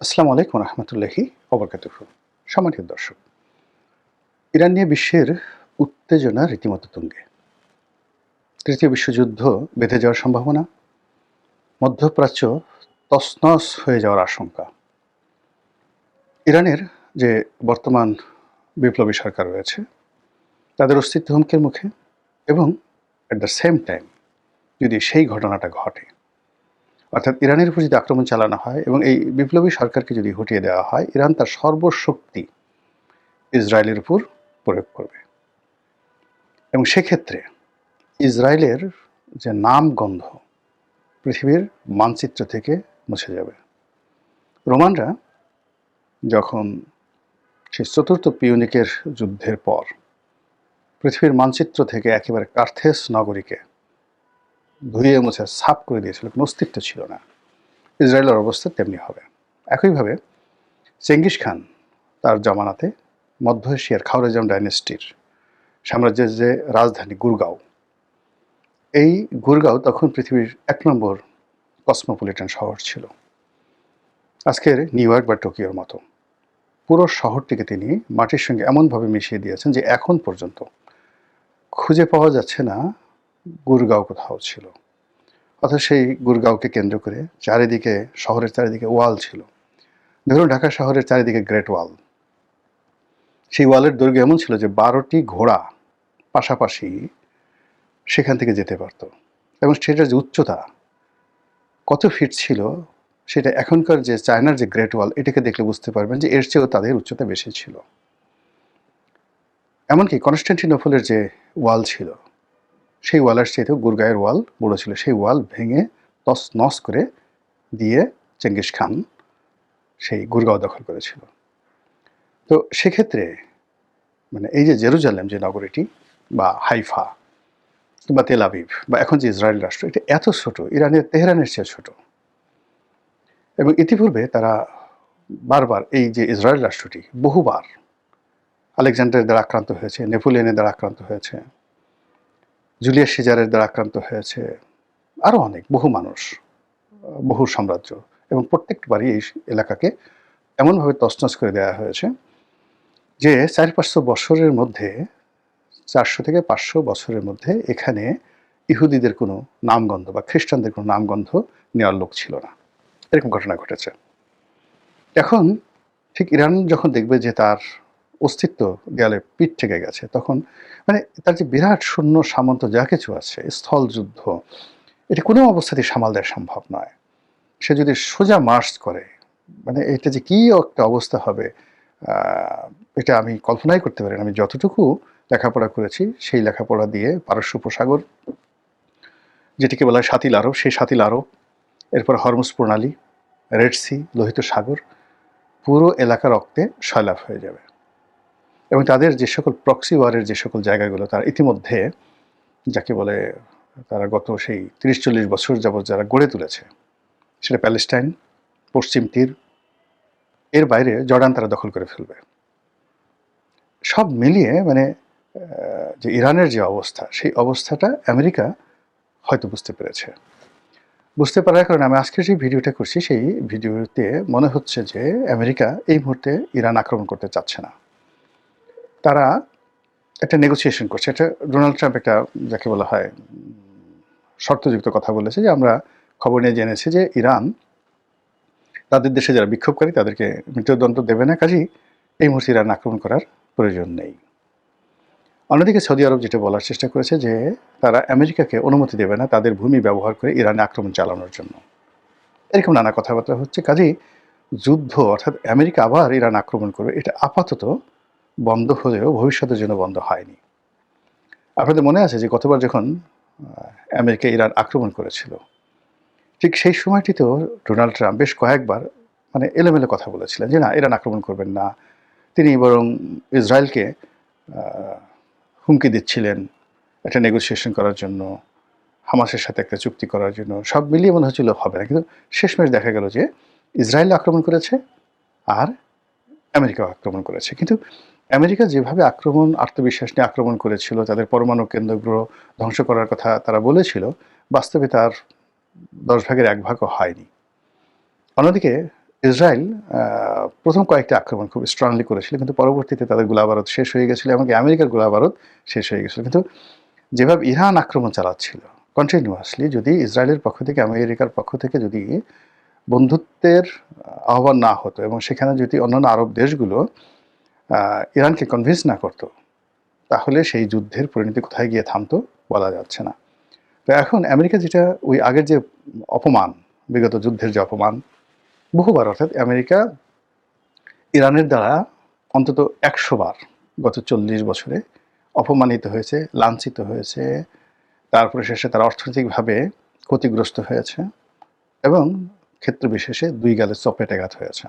আসসালামু আলাইকুম রহমতুল্লাহি ওবরকাতুহু। সম্মানিত দর্শক, ইরান নিয়ে বিশ্বের উত্তেজনা রীতিমতো তুঙ্গে। তৃতীয় বিশ্বযুদ্ধ বেঁধে যাওয়ার সম্ভাবনা, মধ্যপ্রাচ্য তছনছ হয়ে যাওয়ার আশঙ্কা। ইরানের যে বর্তমান বিপ্লবী সরকার রয়েছে তাদের অস্তিত্ব হুমকির মুখে, এবং অ্যাট দ্য সেম টাইম যদি সেই ঘটনাটা ঘটে, অর্থাৎ ইরানের উপর যদি আক্রমণ চালানো হয় এবং এই বিপ্লবী সরকারকে যদি হটিয়ে দেওয়া হয়, ইরান তার সর্বশক্তি ইসরায়েলের উপর প্রয়োগ করবে, এবং সেক্ষেত্রে ইসরায়েলের যে নামগন্ধ পৃথিবীর মানচিত্র থেকে মুছে যাবে। রোমানরা যখন সেই চতুর্থ পিউনিকের যুদ্ধের পর পৃথিবীর মানচিত্র থেকে একেবারে কার্থেস নগরীকে ধুয়ে মুছে সাফ করে দিয়েছিল, কোনো অস্তিত্ব ছিল না, ইসরায়েলের অবস্থা তেমনি হবে। একইভাবে চেঙ্গিস খান তার জমানাতে মধ্য এশিয়ার খাওরেজাম ডাইনেস্টির সাম্রাজ্যের যে রাজধানী গুরগাঁও, এই গুরগাঁও তখন পৃথিবীর ১ নম্বর কসমোপলিটন শহর ছিল, আজকের নিউ ইয়র্ক বা টোকিওর মতো। পুরো শহরটিকে তিনি মাটির সঙ্গে এমনভাবে মিশিয়ে দিয়েছেন যে এখন পর্যন্ত খুঁজে পাওয়া যাচ্ছে না গুরগাঁও কোথাও ছিল। অর্থাৎ সেই গুরগাঁওকে কেন্দ্র করে চারিদিকে, শহরের চারিদিকে ওয়াল ছিল। ধরুন ঢাকা শহরের চারিদিকে গ্রেট ওয়াল, সেই ওয়ালের দৈর্ঘ্য এমন ছিল যে ১২টি ঘোড়া পাশাপাশি সেখান থেকে যেতে পারত, এবং সেটার যে উচ্চতা কত ফিট ছিল সেটা এখনকার যে চায়নার যে গ্রেট ওয়াল, এটাকে দেখলে বুঝতে পারবেন যে এর চেয়েও তাদের উচ্চতা বেশি ছিল। এমনকি কনস্টান্টিনোপলের যে ওয়াল ছিল, সেই ওয়ালের চাইতেও গুরগাঁয়ের ওয়াল বড় ছিল। সেই ওয়াল ভেঙে তছনছ করে দিয়ে চেঙ্গিস খান সেই গুরগাঁও দখল করেছিল। তো সেক্ষেত্রে মানে এই যে জেরুজালেম যে নগরীটি, বা হাইফা বা তেল আবিব, বা এখন যে ইসরায়েল রাষ্ট্র, এটা এত ছোট, ইরানের তেহরানের চেয়ে ছোট। এবং ইতিপূর্বে তারা বারবার এই যে ইসরায়েল রাষ্ট্রটি বহুবার আলেকজান্ডারের দ্বারা আক্রান্ত হয়েছে, নেপোলিয়নের দ্বারা আক্রান্ত হয়েছে, জুলিয়াস সিজারের দ্বারা আক্রান্ত হয়েছে, আরও অনেক বহু মানুষ, বহু সাম্রাজ্য, এবং প্রত্যেকবারই এই এলাকাকে এমনভাবে তছনছ করে দেওয়া হয়েছে যে ৪-৫০০ বছরের মধ্যে, ৪০০ থেকে ৫০০ বছরের মধ্যে এখানে ইহুদিদের কোনো নামগন্ধ বা খ্রিস্টানদের কোনো নামগন্ধ নেওয়ার লোক ছিল না। এরকম ঘটনা ঘটেছে। এখন ঠিক ইরান যখন দেখবে যে তার অস্তিত্ব দেয়ালে পিঠ থেকে গেছে, তখন মানে তার যে বিরাট সৈন্য সামন্ত যা কিছু আছে, স্থল যুদ্ধ, এটা কোনো অবস্থাতেই সামাল দেওয়া সম্ভব নয়। সে যদি সোজা মার্চ করে, মানে এটা যে কী একটা অবস্থা হবে, এটা আমি কল্পনাই করতে পারি না। আমি যতটুকু লেখাপড়া করেছি সেই লেখাপড়া দিয়ে পারস্য উপসাগর, যেটিকে বলা হয় শাতিল আরব, সেই শাতিল আরব, এরপর হরমুজ প্রণালী, রেড সি, লোহিত সাগর, পুরো এলাকা রক্তে সয়লাভ হয়ে যাবে। এবং তাদের যে সকল প্রক্সি ওয়ারের যে সকল জায়গাগুলো তারা ইতিমধ্যে, যাকে বলে তারা গত সেই ৩০-৪০ বছর যাবৎ যারা গড়ে তুলেছে, সেটা প্যালেস্টাইন, পশ্চিম তীর, এর বাইরে জর্ডান তারা দখল করে ফেলবে। সব মিলিয়ে মানে যে ইরানের যে অবস্থা, সেই অবস্থাটা আমেরিকা হয়তো বুঝতে পেরেছে। বুঝতে পারার কারণে আমি আজকে যে ভিডিওটা করছি, সেই ভিডিওতে মনে হচ্ছে যে আমেরিকা এই মুহূর্তে ইরান আক্রমণ করতে চাচ্ছে না। তারা একটা নেগোসিয়েশন করছে। এটা ডোনাল্ড ট্রাম্প একটা, যাকে বলা হয়, শর্তযুক্ত কথা বলেছে যে আমরা খবর নিয়ে জেনেছি যে ইরান তাদের দেশে যারা বিক্ষোভকারী তাদেরকে মৃত্যুদণ্ড দেবে না, কাজেই এই মুহূর্তে ইরান আক্রমণ করার প্রয়োজন নেই। অন্যদিকে সৌদি আরব যেটা বলার চেষ্টা করেছে যে তারা আমেরিকাকে অনুমতি দেবে না তাদের ভূমি ব্যবহার করে ইরানে আক্রমণ চালানোর জন্য। এরকম নানা কথাবার্তা হচ্ছে। কাজেই যুদ্ধ, অর্থাৎ আমেরিকা আবার ইরান আক্রমণ করবে, এটা আপাতত বন্ধ হলেও ভবিষ্যতের জন্য বন্ধ হয়নি। আপনাদের মনে আছে যে গতবার যখন আমেরিকা ইরান আক্রমণ করেছিল, ঠিক সেই সময়টিতেও ডোনাল্ড ট্রাম্প বেশ কয়েকবার মানে এলোমেলো কথা বলেছিলেন যে না, ইরান আক্রমণ করবেন না। তিনি বরং ইসরায়েলকে হুমকি দিচ্ছিলেন একটা নেগোসিয়েশন করার জন্য, হামাসের সাথে একটা চুক্তি করার জন্য। সব মিলিয়ে মনে হচ্ছিল হবে না, কিন্তু শেষমেশ দেখা গেল যে ইসরায়েল আক্রমণ করেছে আর আমেরিকাও আক্রমণ করেছে। কিন্তু আমেরিকা যেভাবে আত্মবিশ্বাস নিয়ে আক্রমণ করেছিল, তাদের পরমাণু কেন্দ্রগুলো ধ্বংস করার কথা তারা বলেছিল, বাস্তবে তার ১০ ভাগের ১ ভাগও হয়নি। অন্যদিকে ইসরায়েল প্রথম কয়েকটা আক্রমণ খুব স্ট্রংলি করেছিল, কিন্তু পরবর্তীতে তাদের গোলাবারুদ শেষ হয়ে গেছিলো, এমনকি আমেরিকার গোলাবারুদ শেষ হয়ে গেছিলো। কিন্তু যেভাবে ইরান আক্রমণ চালাচ্ছিল কন্টিনিউয়াসলি, যদি ইসরায়েলের পক্ষ থেকে আমেরিকার পক্ষ থেকে যদি বন্ধুত্বের আহ্বান না হতো এবং সেখানে যদি অন্যান্য আরব দেশগুলো ইরানকে কনভিন্স না করতো, তাহলে সেই যুদ্ধের পরিণতি কোথায় গিয়ে থামতো বলা যাচ্ছে না। তো এখন আমেরিকা যেটা ওই আগের যে অপমান, বিগত যুদ্ধের যে অপমান বহুবার, অর্থাৎ আমেরিকা ইরানের দ্বারা অন্তত 100 বার গত 40 বছরে অপমানিত হয়েছে, লাঞ্ছিত হয়েছে, তারপরে শেষে তারা অর্থনৈতিকভাবে ক্ষতিগ্রস্ত হয়েছে এবং ক্ষেত্র বিশেষে 2 গালে চপেটাঘাত হয়েছে।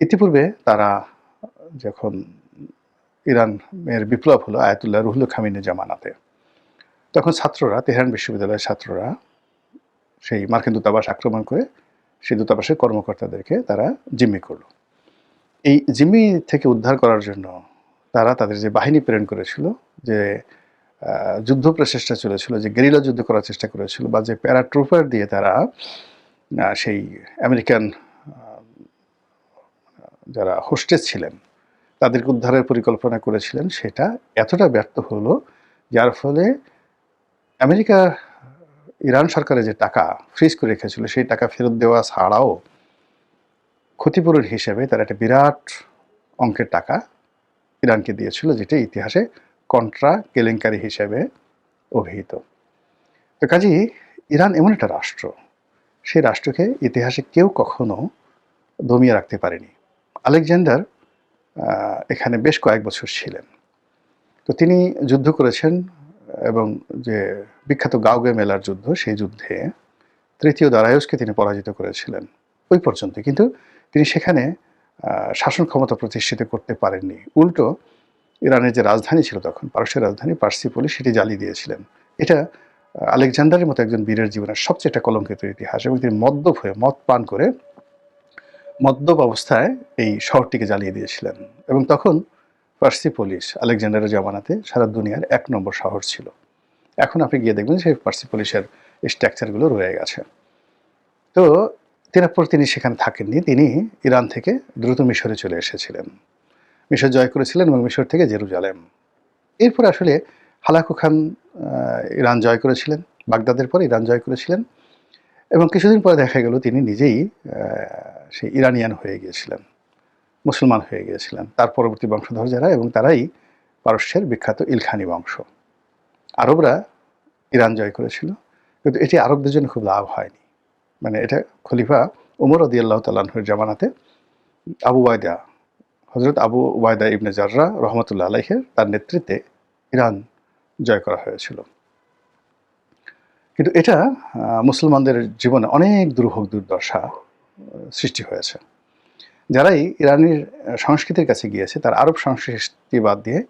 ইতিপূর্বে তারা যখন ইরানের বিপ্লব হলো আয়াতুল্লাহ রুহুল খামিনি জামানাতে, তখন ছাত্ররা, তেহরান বিশ্ববিদ্যালয়ের ছাত্ররা সেই মার্কিন দূতাবাস আক্রমণ করে সেই দূতাবাসের কর্মকর্তাদেরকে তারা জিম্মি করলো। এই জিম্মি থেকে উদ্ধার করার জন্য তারা তাদের যে বাহিনী প্রেরণ করেছিল, যে যুদ্ধ প্রচেষ্টা চলেছিল, যে গেরিলা যুদ্ধ করার চেষ্টা করেছিল, বা যে প্যারাট্রুপার দিয়ে তারা সেই আমেরিকান যারা হোস্টেজ ছিলেন তাদেরকে উদ্ধারের পরিকল্পনা করেছিলেন, সেটা এতটা ব্যর্থ হলো যার ফলে আমেরিকা ইরান সরকারের যে টাকা ফ্রিজ করে রেখেছিল সেই টাকা ফেরত দেওয়া ছাড়াও ক্ষতিপূরণ হিসেবে তারা একটা বিরাট অঙ্কের টাকা ইরানকে দিয়েছিল, যেটা ইতিহাসে কন্ট্রা কেলেঙ্কারি হিসেবে অভিহিত। তো কাজেই ইরান এমন একটা রাষ্ট্র, সেই রাষ্ট্রকে ইতিহাসে কেউ কখনো দমিয়ে রাখতে পারেনি। আলেকজান্ডার এখানে বেশ কয়েক বছর ছিলেন, তো তিনি যুদ্ধ করেছেন এবং যে বিখ্যাত গাউগে মেলার যুদ্ধ, সেই যুদ্ধে তৃতীয় দারায়ুসকে তিনি পরাজিত করেছিলেন ওই পর্যন্ত। কিন্তু তিনি সেখানে শাসন ক্ষমতা প্রতিষ্ঠিত করতে পারেননি, উল্টো ইরানের যে রাজধানী ছিল তখন, পারস্যের রাজধানী পার্সিপলি, সেটি জ্বালিয়ে দিয়েছিলেন। এটা আলেকজান্ডারের মতো একজন বীরের জীবনের সবচেয়ে একটা কলঙ্কিত ইতিহাস। এবং তিনি মদ্যপ হয়ে, মদ পান করে মদ্যপ অবস্থায় এই শহরটিকে জ্বালিয়ে দিয়েছিলেন। এবং তখন পার্সিপলিস আলেকজান্ডারের জামানাতে সারা দুনিয়ার 1 নম্বর শহর ছিল। এখন আপনি গিয়ে দেখবেন সেই পার্সিপলিসের স্ট্রাকচারগুলো রয়ে গেছে। তো তারপর তিনি সেখানে থাকেননি, তিনি ইরান থেকে দ্রুত মিশরে চলে এসেছিলেন, মিশর জয় করেছিলেন এবং মিশর থেকে জেরুজালেম। এরপর আসলে হালাকু খান ইরান জয় করেছিলেন, বাগদাদের পরে ইরান জয় করেছিলেন, এবং কিছুদিন পরে দেখা গেল তিনি নিজেই সেই ইরানিয়ান হয়ে গিয়েছিলেন, মুসলমান হয়ে গিয়েছিলেন। তার পরবর্তী বংশধর যারা, এবং তারাই পারস্যের বিখ্যাত ইলখানি বংশ। আরবরা ইরান জয় করেছিল, কিন্তু এটি আরবদের জন্য খুব লাভ হয়নি। মানে এটা খলিফা ওমর রাদিয়াল্লাহু তাআলা আনহুর জামানাতে হযরত আবু উবায়দা ইবনে জাররা রহমাতুল্লাহ আলাইহির তার নেতৃত্বে ইরান জয় করা হয়েছিল। কিন্তু এটা মুসলমানদের জীবনে অনেক দুর্ভোগ দুর্দশা সৃষ্টি হয়েছে। যারাই ইরানের সংস্কৃতির কাছে গিয়েছে, তার আরব সংস্কৃতি বাদ দিয়ে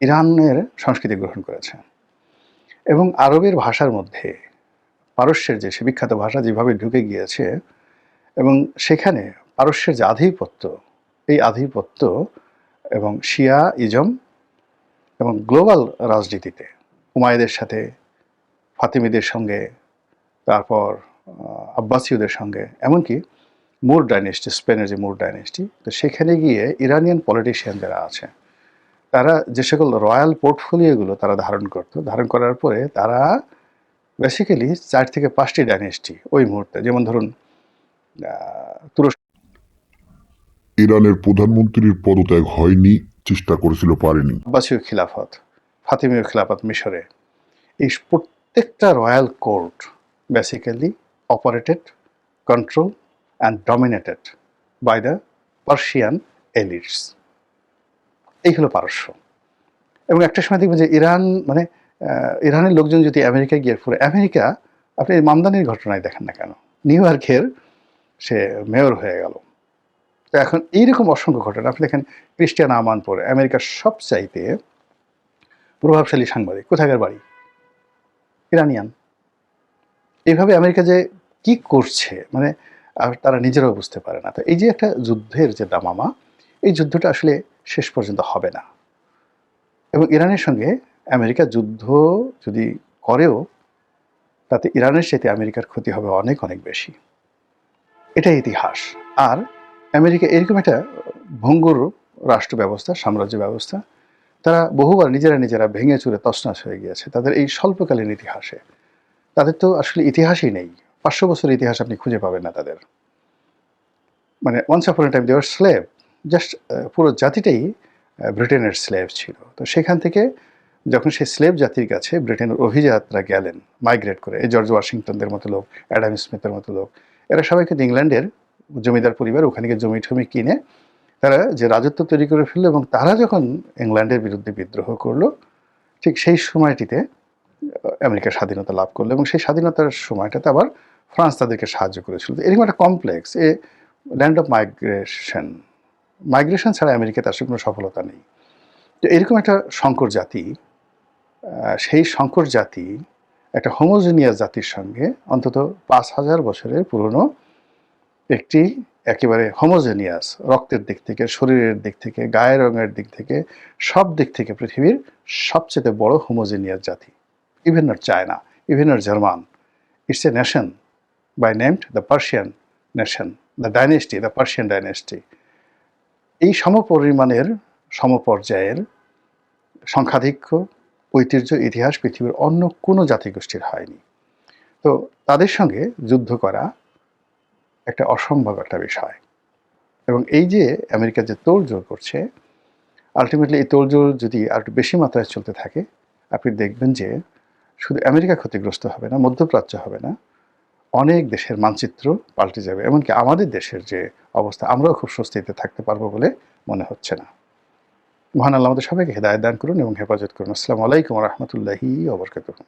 ইরানের সংস্কৃতি গ্রহণ করেছে। এবং আরবের ভাষার মধ্যে পারস্যের যে সে বিখ্যাত ভাষা যেভাবে ঢুকে গিয়েছে, এবং সেখানে পারস্যের যে আধিপত্য, এই আধিপত্য এবং শিয়া ইজম এবং গ্লোবাল রাজনীতিতে উমাইয়াদের সাথে, ফাতিমিদের সঙ্গে, তারপর আব্বাসীয়দের সঙ্গে, এমনকি মুর ডাইনেস্টি, স্পেনের যে মুর ডাইনেস্টি, তো সেখানে গিয়ে ইরানিয়ান পলিটিশিয়ান যারা আছে, তারা যে সকল রয়্যাল পোর্টফোলিওগুলো তারা ধারণ করার পরে তারা বেসিক্যালি 4 থেকে 5টি ডাইনেস্টি ওই মুহূর্তে, যেমন ধরুন তুরস্ক, ইরানের প্রধানমন্ত্রীর পদত্যাগ হয়নি, চেষ্টা করেছিল, পারেনি। আব্বাসীয় খিলাফত, ফাতিমীয় খিলাফত মিশরে, এই প্রত্যেকটা royal court basically operated, control and dominated by the Persian elites. এই হলো পারস্য। এবং একটা সময় দেখবেন যে ইরান, মানে ইরানের লোকজন যদি আমেরিকায় গিয়ে পড়ে, আমেরিকা আপনি মামদানির ঘটনায় দেখেন না কেন, নিউ ইয়র্কের সে মেয়র হয়ে গেল। তো এখন এইরকম অসংখ্য ঘটনা আপনি দেখেন। ক্রিস্টিয়ান আমানপুর, আমেরিকার সবচাইতে প্রভাবশালী সাংবাদিক, কোথাকার বাড়ি? ইরানিয়ান। এইভাবে আমেরিকা যে কি করছে, মানে তারা নিজেরাও বুঝতে পারে না। তো এই যে একটা যুদ্ধের যে দামামা, এই যুদ্ধটা আসলে শেষ পর্যন্ত হবে না। এবং ইরানের সঙ্গে আমেরিকা যুদ্ধ যদি করেও, তাতে ইরানের সাথে আমেরিকার ক্ষতি হবে অনেক অনেক বেশি। এটাই ইতিহাস। আর আমেরিকা এরকম একটা ভঙ্গুর রাষ্ট্র ব্যবস্থা, সাম্রাজ্য ব্যবস্থা, তারা বহুবার নিজেরা ভেঙে চুরে তছনছ হয়ে গিয়েছে তাদের এই স্বল্পকালীন ইতিহাসে। তাদের তো আসলে ইতিহাসই নেই। 500 বছরের ইতিহাস আপনি খুঁজে পাবেন না তাদের। মানে once upon a time they were slave. Just পুরো জাতিটাই ব্রিটেনের স্লেভ ছিল। তো সেখান থেকে যখন সেই স্লেভ জাতির কাছে ব্রিটেনের অভিজাতরা গেলেন মাইগ্রেট করে, এই জর্জ ওয়াশিংটনদের মতো লোক, অ্যাডাম স্মিথের মতো লোক, এরা সবাই কিন্তু ইংল্যান্ডের জমিদার পরিবার, ওখানে গিয়ে জমি টমি কিনে তারা যে রাজত্ব তৈরি করে ফেললো, এবং তারা যখন ইংল্যান্ডের বিরুদ্ধে বিদ্রোহ করলো, ঠিক সেই সময়টিতে আমেরিকা স্বাধীনতা লাভ করলো, এবং সেই স্বাধীনতার সময়টাতে আবার ফ্রান্স তাদেরকে সাহায্য করেছিল। তো এরকম একটা complex land of migration, migration ছাড়া আমেরিকাতে আসলে কোনো সফলতা নেই। তো এরকম একটা সংকর জাতি, সেই সংকর জাতি একটা হোমোজেনিয়াস জাতির সঙ্গে অন্তত 5,000 বছরের পুরনো একটি একেবারে হোমোজেনিয়াস, রক্তের দিক থেকে, শরীরের দিক থেকে, গায়ের রঙের দিক থেকে, সব দিক থেকে পৃথিবীর সবচেয়ে বড় হোমোজেনিয়াস জাতি। Even not China, even not German, it's a nation by named the Persian nation, the dynasty, the Persian dynasty. এই সমপরিমাণের, সমপর্যায়ের সংখ্যাধিক্য, ঐতিহ্য, ইতিহাস পৃথিবীর অন্য কোনো জাতিগোষ্ঠীর হয়নি। তো তাদের সঙ্গে যুদ্ধ করা একটা অসম্ভব একটা বিষয়। এবং এই যে আমেরিকা যে তোড়জোড় করছে, আলটিমেটলি এই তোড়জোড় যদি আর একটু বেশি মাত্রায় চলতে থাকে, আপনি দেখবেন যে শুধু আমেরিকা ক্ষতিগ্রস্ত হবে না, মধ্যপ্রাচ্য হবে না, অনেক দেশের মানচিত্র পাল্টে যাবে। এমনকি আমাদের দেশের যে অবস্থা, আমরাও খুব স্বস্তিতে থাকতে পারবো বলে মনে হচ্ছে না। মহান আল্লাহ আমাদের সবাইকে হেদায়েত দান করুন এবং হেফাজত করুন। আসসালামু আলাইকুম ওয়া রাহমাতুল্লাহি ওয়া বারাকাতুহু।